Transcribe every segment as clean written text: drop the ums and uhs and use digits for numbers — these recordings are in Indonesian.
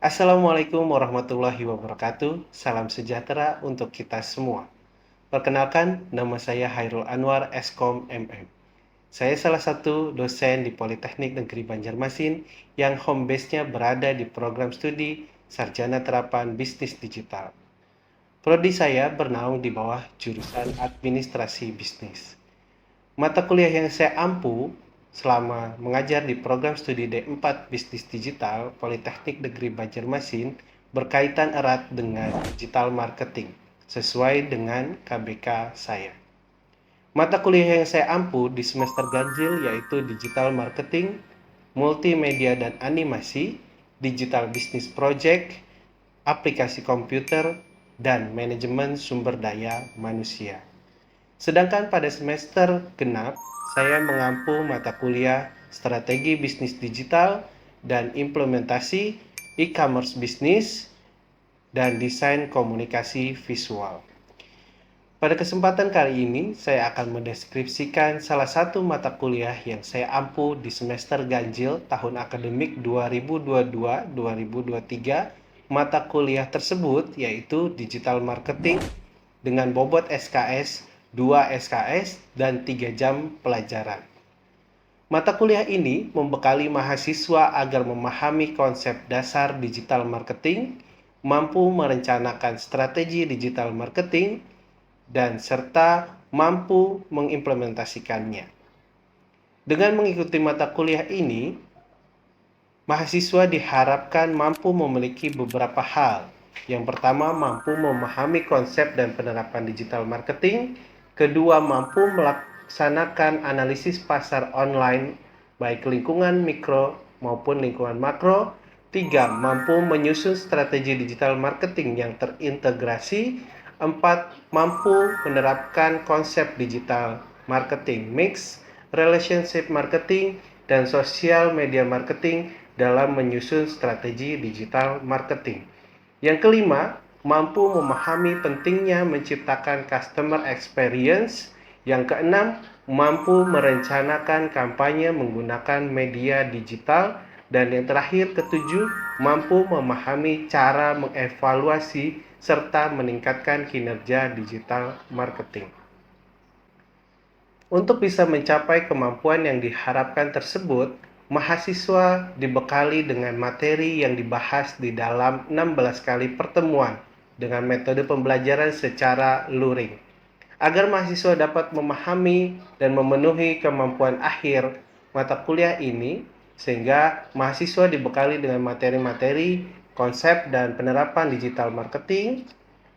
Assalamualaikum warahmatullahi wabarakatuh. Salam sejahtera untuk kita semua. Perkenalkan, nama saya Hairul Anwar, Eskom MM. Saya salah satu dosen di Politeknik Negeri Banjarmasin yang home base-nya berada di program studi Sarjana Terapan Bisnis Digital. Prodi saya bernaung di bawah jurusan Administrasi Bisnis. Mata kuliah yang saya ampu selama mengajar di program studi D4 Bisnis Digital Politeknik Negeri Banjarmasin berkaitan erat dengan digital marketing sesuai dengan KBK saya. Mata kuliah yang saya ampu di semester ganjil yaitu Digital Marketing, Multimedia dan Animasi, Digital Business Project, Aplikasi Komputer, dan Manajemen Sumber Daya Manusia. Sedangkan pada semester genap, saya mengampu mata kuliah Strategi Bisnis Digital dan Implementasi E-commerce Bisnis dan Desain Komunikasi Visual. Pada kesempatan kali ini, saya akan mendeskripsikan salah satu mata kuliah yang saya ampu di semester ganjil tahun akademik 2022-2023. Mata kuliah tersebut yaitu Digital Marketing dengan bobot SKS 2 SKS dan 3 jam pelajaran. Mata kuliah ini membekali mahasiswa agar memahami konsep dasar digital marketing, mampu merencanakan strategi digital marketing, dan serta mampu mengimplementasikannya. Dengan mengikuti mata kuliah ini, mahasiswa diharapkan mampu memiliki beberapa hal. Yang pertama, mampu memahami konsep dan penerapan digital marketing. Kedua, mampu melaksanakan analisis pasar online, baik lingkungan mikro maupun lingkungan makro. Tiga, mampu menyusun strategi digital marketing yang terintegrasi. 4. Mampu menerapkan konsep digital marketing mix, relationship marketing, dan social media marketing dalam menyusun strategi digital marketing. Yang kelima, mampu memahami pentingnya menciptakan customer experience. Yang keenam, mampu merencanakan kampanye menggunakan media digital. Dan yang terakhir, ketujuh, mampu memahami cara mengevaluasi serta meningkatkan kinerja digital marketing. Untuk bisa mencapai kemampuan yang diharapkan tersebut, mahasiswa dibekali dengan materi yang dibahas di dalam 16 kali pertemuan dengan metode pembelajaran secara luring. Agar mahasiswa dapat memahami dan memenuhi kemampuan akhir mata kuliah ini, sehingga mahasiswa dibekali dengan materi-materi konsep dan penerapan digital marketing,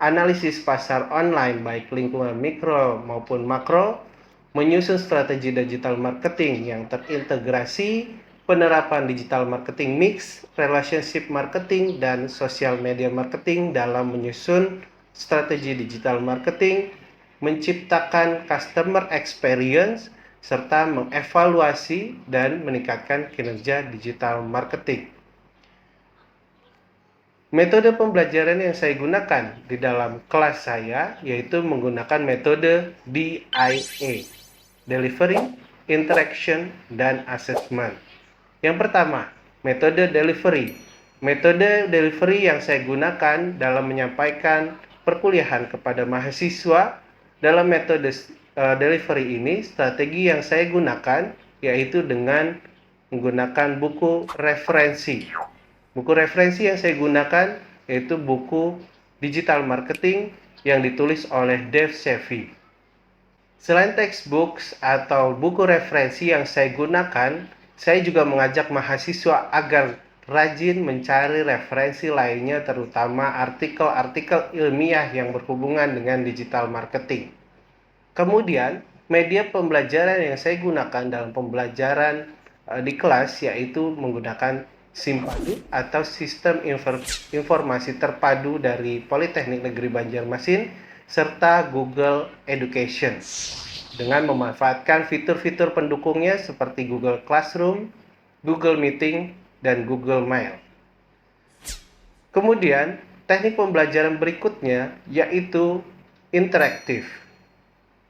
analisis pasar online baik lingkungan mikro maupun makro, menyusun strategi digital marketing yang terintegrasi, penerapan digital marketing mix, relationship marketing, dan social media marketing dalam menyusun strategi digital marketing, menciptakan customer experience, serta mengevaluasi dan meningkatkan kinerja digital marketing. Metode pembelajaran yang saya gunakan di dalam kelas saya yaitu menggunakan metode DIA, Delivery, Interaction, dan Assessment. Yang pertama, metode delivery. Metode delivery yang saya gunakan dalam menyampaikan perkuliahan kepada mahasiswa. Dalam metode delivery ini, strategi yang saya gunakan yaitu dengan menggunakan buku referensi. Buku referensi yang saya gunakan yaitu buku Digital Marketing yang ditulis oleh Dave Sevi. Selain textbooks atau buku referensi yang saya gunakan, saya juga mengajak mahasiswa agar rajin mencari referensi lainnya, terutama artikel-artikel ilmiah yang berhubungan dengan digital marketing. Kemudian, media pembelajaran yang saya gunakan dalam pembelajaran di kelas yaitu menggunakan Simpadu atau Sistem Informasi Terpadu dari Politeknik Negeri Banjarmasin serta Google Education dengan memanfaatkan fitur-fitur pendukungnya seperti Google Classroom, Google Meeting, dan Google Mail. Kemudian, teknik pembelajaran berikutnya yaitu interaktif,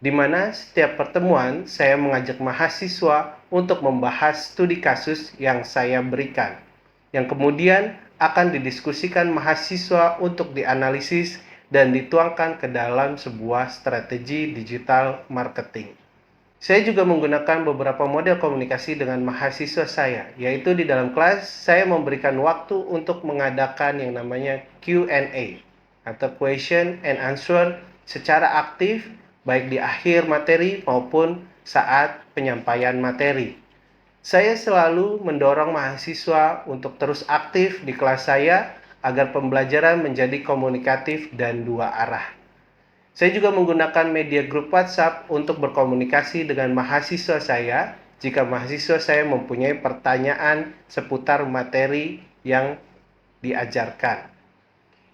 di mana setiap pertemuan saya mengajak mahasiswa untuk membahas studi kasus yang saya berikan, yang kemudian akan didiskusikan mahasiswa untuk dianalisis dan dituangkan ke dalam sebuah strategi digital marketing. Saya juga menggunakan beberapa model komunikasi dengan mahasiswa saya, yaitu di dalam kelas saya memberikan waktu untuk mengadakan yang namanya Q&A atau question and answer secara aktif baik di akhir materi maupun saat penyampaian materi. Saya selalu mendorong mahasiswa untuk terus aktif di kelas saya agar pembelajaran menjadi komunikatif dan dua arah. Saya juga menggunakan media grup WhatsApp untuk berkomunikasi dengan mahasiswa saya jika mahasiswa saya mempunyai pertanyaan seputar materi yang diajarkan.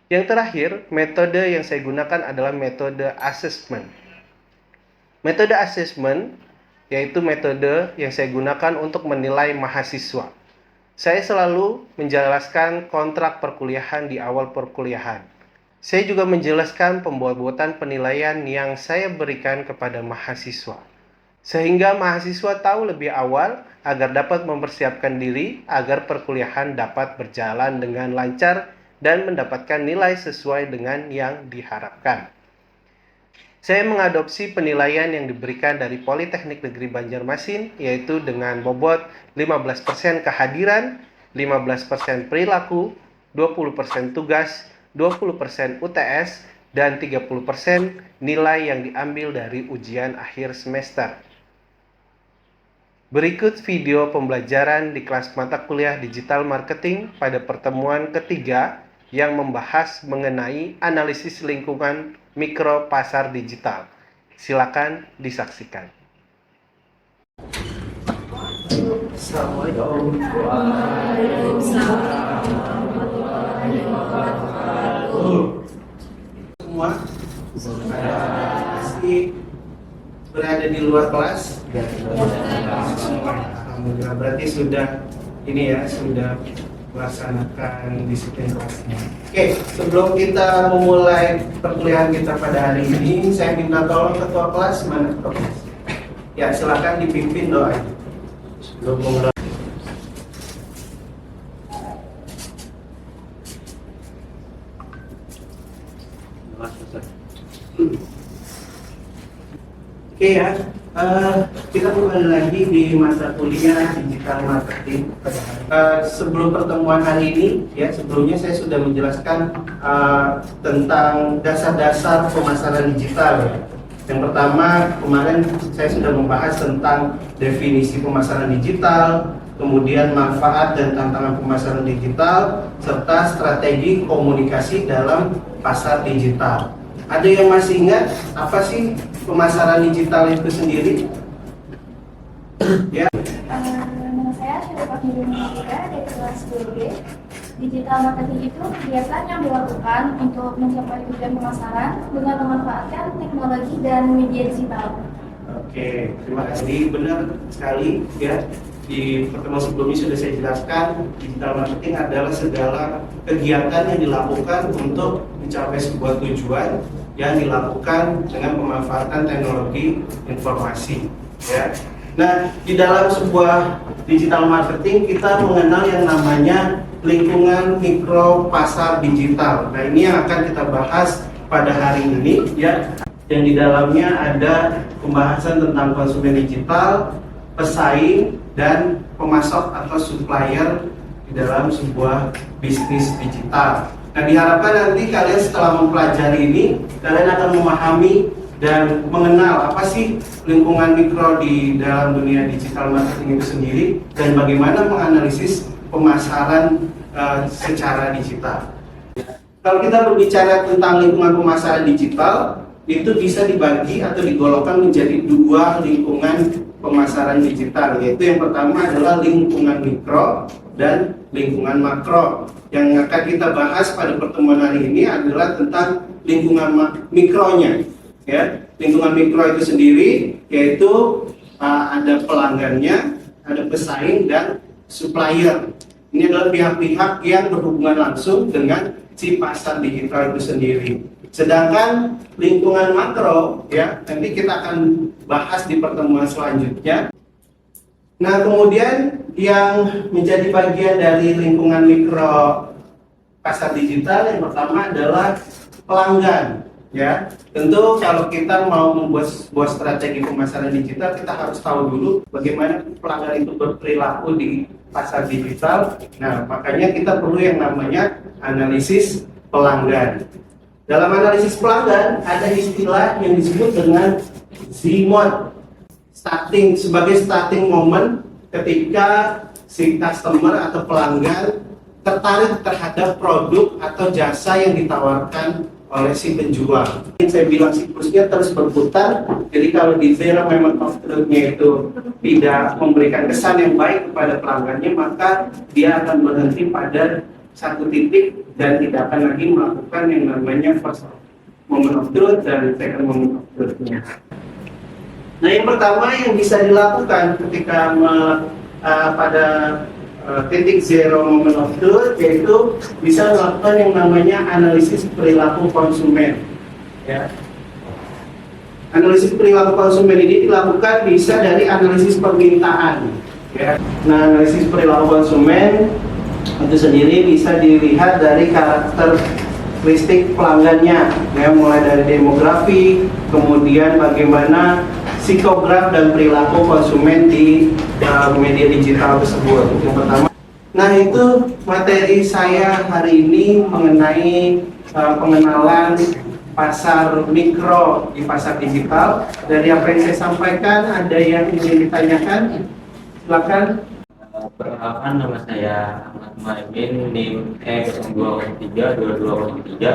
Yang terakhir, metode yang saya gunakan adalah metode assessment. Metode assessment yaitu metode yang saya gunakan untuk menilai mahasiswa. Saya selalu menjelaskan kontrak perkuliahan di awal perkuliahan. Saya juga menjelaskan pembuatan penilaian yang saya berikan kepada mahasiswa, sehingga mahasiswa tahu lebih awal agar dapat mempersiapkan diri agar perkuliahan dapat berjalan dengan lancar dan mendapatkan nilai sesuai dengan yang diharapkan. Saya mengadopsi penilaian yang diberikan dari Politeknik Negeri Banjarmasin, yaitu dengan bobot 15% kehadiran, 15% perilaku, 20% tugas, 20% UTS, dan 30% nilai yang diambil dari ujian akhir semester. Berikut video pembelajaran di kelas mata kuliah digital marketing pada pertemuan ketiga yang membahas mengenai analisis lingkungan mikro pasar digital. Silakan disaksikan. Assalamualaikum. Semua masih berada di luar kelas. Alhamdulillah, berarti sudah sudah melaksanakan disiplin kelasnya. Oke, sebelum kita memulai perkuliahan kita pada hari ini, saya minta tolong ketua kelas, mana ketua kelas? Ya, silakan dipimpin doa. Sebelum memulai. Oke ya, kita kembali lagi di mata kuliah digital marketing. Sebelum pertemuan hari ini, ya sebelumnya saya sudah menjelaskan tentang dasar-dasar pemasaran digital. Ya. Yang pertama, kemarin saya sudah membahas tentang definisi pemasaran digital, kemudian manfaat dan tantangan pemasaran digital, serta strategi komunikasi dalam pasar digital. Ada yang masih ingat apa sih pemasaran digital itu sendiri? Ya. Nama saya Syarifah Nurulika dari kelas 2B. Digital marketing itu kegiatan yang dilakukan untuk mencapai tujuan pemasaran dengan memanfaatkan teknologi dan media digital. Oke, terima kasih. Benar sekali ya. Di pertemuan sebelumnya sudah saya jelaskan, digital marketing adalah segala kegiatan yang dilakukan untuk mencapai sebuah tujuan yang dilakukan dengan pemanfaatan teknologi informasi. Ya. Nah, di dalam sebuah digital marketing kita mengenal yang namanya lingkungan mikro pasar digital. Nah, ini yang akan kita bahas pada hari ini, ya. Yang di dalamnya ada pembahasan tentang konsumen digital, pesaing, dan pemasok atau supplier di dalam sebuah bisnis digital. Nah, diharapkan nanti kalian setelah mempelajari ini, kalian akan memahami dan mengenal apa sih lingkungan mikro di dalam dunia digital marketing itu sendiri dan bagaimana menganalisis pemasaran secara digital. Kalau kita berbicara tentang lingkungan pemasaran digital, itu bisa dibagi atau digolongkan menjadi dua lingkungan pemasaran digital, yaitu yang pertama adalah lingkungan mikro dan lingkungan makro. Yang akan kita bahas pada pertemuan hari ini adalah tentang lingkungan mikronya. Ya, lingkungan mikro itu sendiri yaitu ada pelanggannya, ada pesaing dan supplier. Ini adalah pihak-pihak yang berhubungan langsung dengan si pasar digital itu sendiri. Sedangkan lingkungan makro, ya, nanti kita akan bahas di pertemuan selanjutnya. Nah, kemudian yang menjadi bagian dari lingkungan mikro pasar digital yang pertama adalah pelanggan. Ya, tentu kalau kita mau membuat sebuah strategi pemasaran digital, kita harus tahu dulu bagaimana pelanggan itu berperilaku di pasar digital. Nah, makanya kita perlu yang namanya analisis pelanggan. Dalam analisis pelanggan ada istilah yang disebut dengan Z-Mod, sebagai starting moment ketika si customer atau pelanggan tertarik terhadap produk atau jasa yang ditawarkan oleh si penjual. Yang saya bilang siklusnya terus berputar. Jadi kalau di zero moment of truth-nya itu tidak memberikan kesan yang baik kepada pelanggannya, maka dia akan berhenti pada satu titik dan tidak akan lagi melakukan yang namanya first moment of truth dan second moment of truth-nya. Nah, yang pertama yang bisa dilakukan ketika pada titik zero moment of truth, yaitu bisa melakukan yang namanya analisis perilaku konsumen. Ya. Analisis perilaku konsumen ini dilakukan bisa dari analisis permintaan. Ya. Nah, analisis perilaku konsumen itu sendiri bisa dilihat dari karakteristik pelanggannya, ya, mulai dari demografi, kemudian bagaimana psikograf dan perilaku konsumen di media digital tersebut. Yang pertama, nah itu materi saya hari ini mengenai pengenalan pasar mikro di pasar digital. Dari apa yang saya sampaikan, ada yang ingin ditanyakan? Silakan. Perkenalkan, nama saya Ahmad Muhaimin, NIM E02032203.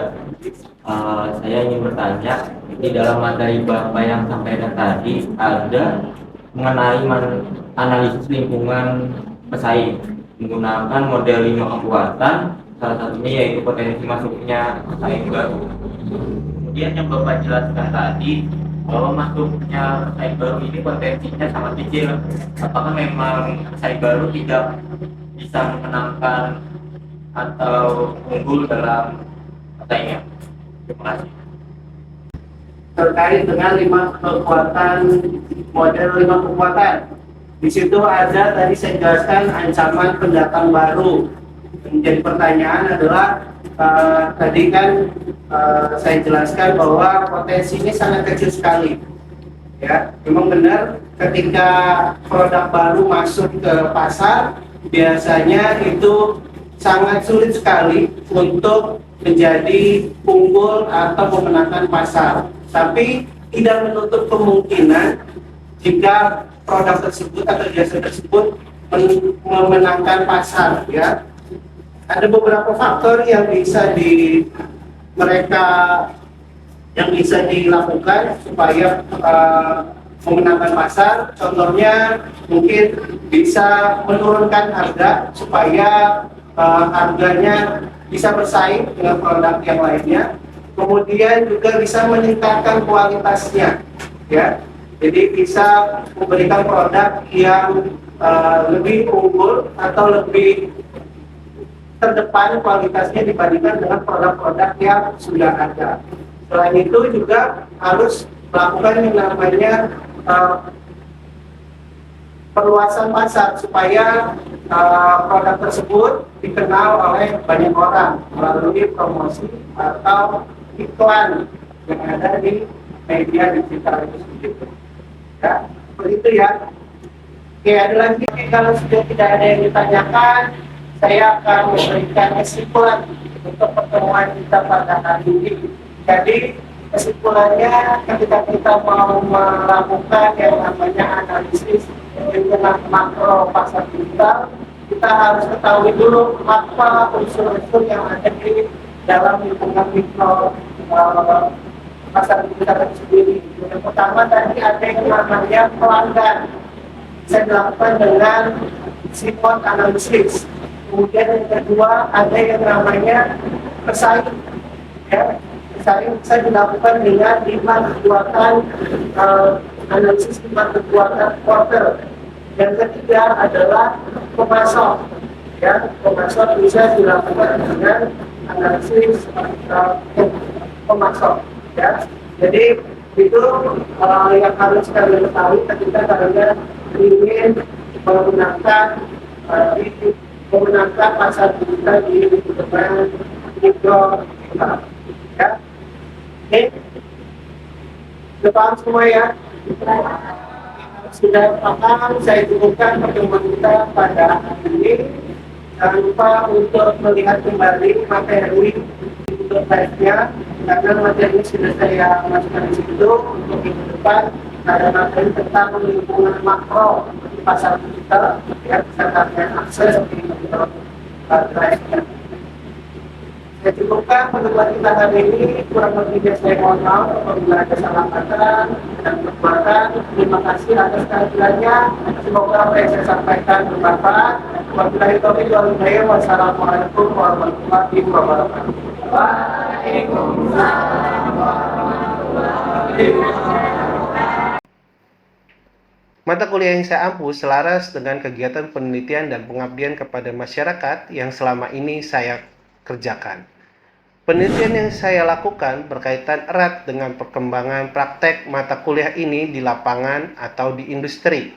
Saya ingin bertanya, di dalam materi Bapak yang sampaikan tadi ada mengenai analisis lingkungan pesaing menggunakan model 5 kekuatan, salah satunya yaitu potensi masuknya pesaing baru. Kemudian yang Bapak jelaskan tadi bahwa masuknya pesaing baru ini potensinya sangat kecil. Apakah memang pesaing baru tidak bisa memenangkan atau unggul dalam persaingan? Terima kasih. Terkait dengan 5 kekuatan, model 5 kekuatan, di situ ada tadi saya jelaskan ancaman pendatang baru. Menjadi pertanyaan adalah tadi kan saya jelaskan bahwa potensinya sangat kecil sekali. Ya, memang benar ketika produk baru masuk ke pasar, biasanya itu sangat sulit sekali untuk menjadi unggul atau memenangkan pasar. Tapi tidak menutup kemungkinan jika produk tersebut atau jasa tersebut memenangkan pasar. Ya, ada beberapa faktor yang bisa dilakukan supaya memenangkan pasar. Contohnya mungkin bisa menurunkan harga supaya harganya bisa bersaing dengan produk yang lainnya. Kemudian juga bisa meningkatkan kualitasnya, ya. Jadi bisa memberikan produk yang lebih unggul atau lebih terdepan kualitasnya dibandingkan dengan produk-produk yang sudah ada. Selain itu juga harus melakukan yang namanya perluasan pasar supaya produk tersebut dikenal oleh banyak orang melalui promosi atau iklan yang ada di media digital itu sendiri. Ya, seperti itu ya. Oke, ada lagi kalau sudah tidak ada yang ditanyakan, saya akan memberikan kesimpulan untuk pertemuan kita pada hari ini. Jadi kesimpulannya, ketika kita mau melakukan yang namanya analisis lingkungan makro pasar digital, kita harus ketahui dulu apa unsur-unsur yang ada di dalam lingkungan mikro pasar digital itu sendiri. Yang pertama tadi ada yang namanya pelanggan, bisa dilakukan dengan SWOT analisis. Kemudian yang kedua ada yang namanya pesaing. Ya, pesaing bisa dilakukan dengan 5 kekuatan analisis 5 kekuatan quarter. Yang ketiga adalah pemasok. Ya, pemasok bisa dilakukan dengan analisis pemasok. Ya, jadi itu yang harus kalian ketahui ketika kalian ingin memenangkan pasar digital di lingkungan mikro ya. Oke, sudah paham semua ya? Sudah paham, saya cukupkan pertemuan kita pada hari ini. Jangan lupa untuk melihat kembali materi untuk live-nya, karena materi sudah saya masukkan di situ. Untuk minggu depan ada materi tentang lingkungan makro di pasar digital, ya, serta akses di drive-nya. Saya cukupkan pertemuan kita hari ini, kurang lebihnya saya mohon maaf apabila ada salah kata dan perbuatan. Terima kasih atas kehadirannya. Semoga apa yang saya sampaikan bermanfaat. Wabillahi taufiq wal hidayah. Wassalamualaikum warahmatullahi wabarakatuh. Waalaikumsalam warahmatullahi wabarakatuh. Mata kuliah yang saya ampu selaras dengan kegiatan penelitian dan pengabdian kepada masyarakat yang selama ini saya kerjakan. Penelitian yang saya lakukan berkaitan erat dengan perkembangan praktek mata kuliah ini di lapangan atau di industri.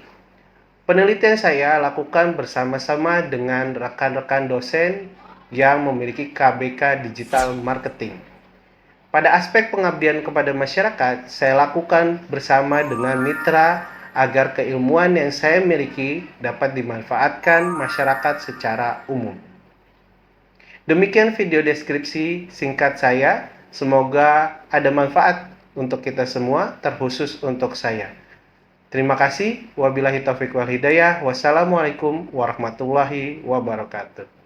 Penelitian saya lakukan bersama-sama dengan rekan-rekan dosen yang memiliki KBK Digital Marketing. Pada aspek pengabdian kepada masyarakat, saya lakukan bersama dengan mitra agar keilmuan yang saya miliki dapat dimanfaatkan masyarakat secara umum. Demikian video deskripsi singkat saya. Semoga ada manfaat untuk kita semua, terkhusus untuk saya. Terima kasih. Wabillahi taufiq wal hidayah. Wassalamualaikum warahmatullahi wabarakatuh.